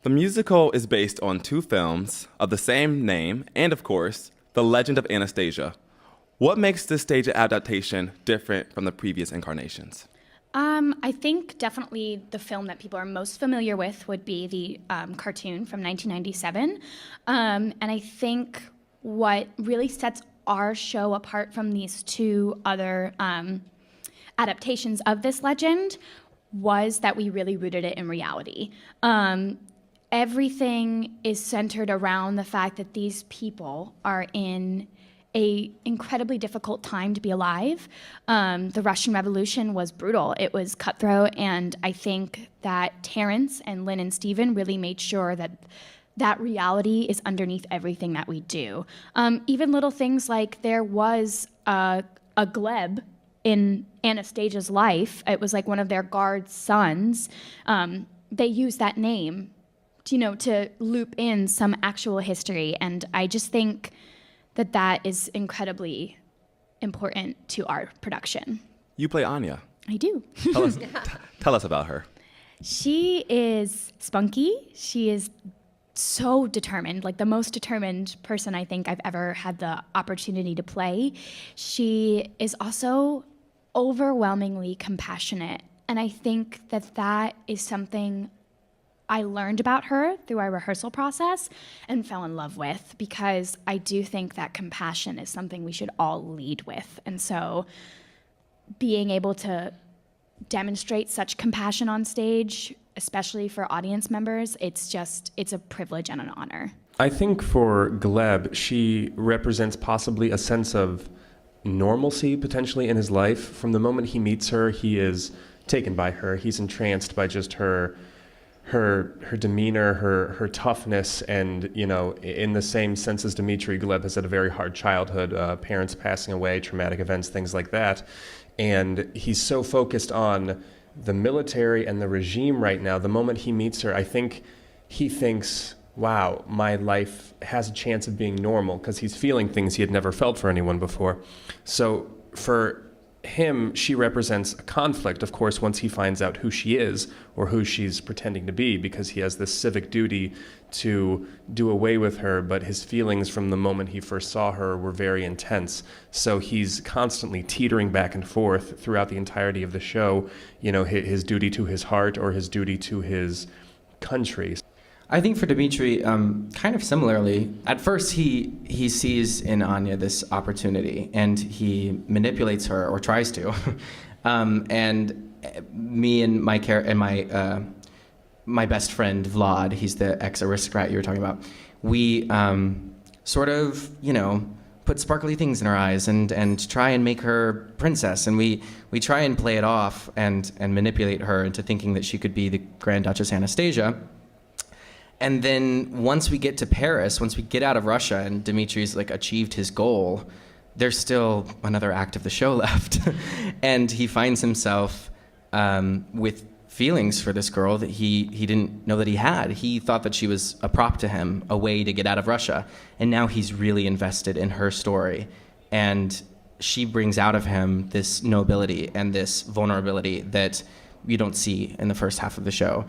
The musical is based on two films of the same name and, of course, The Legend of Anastasia. What makes this stage adaptation different from the previous incarnations? I think definitely the film that people are most familiar with would be the cartoon from 1997. And I think what really sets our show apart from these two other adaptations of this legend was that we really rooted it in reality. Everything is centered around the fact that these people are in a incredibly difficult time to be alive. The Russian Revolution was brutal. It was cutthroat, and I think that Terrence and Lynn and Steven really made sure that that reality is underneath everything that we do. Even little things like there was a Gleb in Anastasia's life. It was like one of their guard's sons. They used that name, to loop in some actual history, and I just think that is incredibly important to our production. You play Anya. I do. Tell us about her. She is spunky. She is so determined, like the most determined person I think I've ever had the opportunity to play. She is also overwhelmingly compassionate, and I think that is something I learned about her through our rehearsal process and fell in love with, because I do think that compassion is something we should all lead with. And so being able to demonstrate such compassion on stage, especially for audience members, it's a privilege and an honor. I think for Gleb, she represents possibly a sense of normalcy potentially in his life. From the moment he meets her, he is taken by her. He's entranced by just her demeanor, her toughness, and in the same sense as Dmitri, Gleb has had a very hard childhood, parents passing away, traumatic events, things like that, and he's so focused on the military and the regime right now. The moment he meets her, I think he thinks, wow, my life has a chance of being normal, because he's feeling things he had never felt for anyone before. So for him, she represents a conflict, of course, once he finds out who she is or who she's pretending to be, because he has this civic duty to do away with her, but his feelings from the moment he first saw her were very intense. So he's constantly teetering back and forth throughout the entirety of the show, his duty to his heart or his duty to his country. I think for Dmitri, kind of similarly, at first he sees in Anya this opportunity, and he manipulates her, or tries to. And me and my best friend Vlad, he's the ex-aristocrat you were talking about, we sort of, put sparkly things in her eyes and try and make her princess, and we try and play it off and manipulate her into thinking that she could be the Grand Duchess Anastasia. And then once we get to Paris, once we get out of Russia and Dimitri's achieved his goal, there's still another act of the show left. And he finds himself with feelings for this girl that he didn't know that he had. He thought that she was a prop to him, a way to get out of Russia. And now he's really invested in her story. And she brings out of him this nobility and this vulnerability that you don't see in the first half of the show.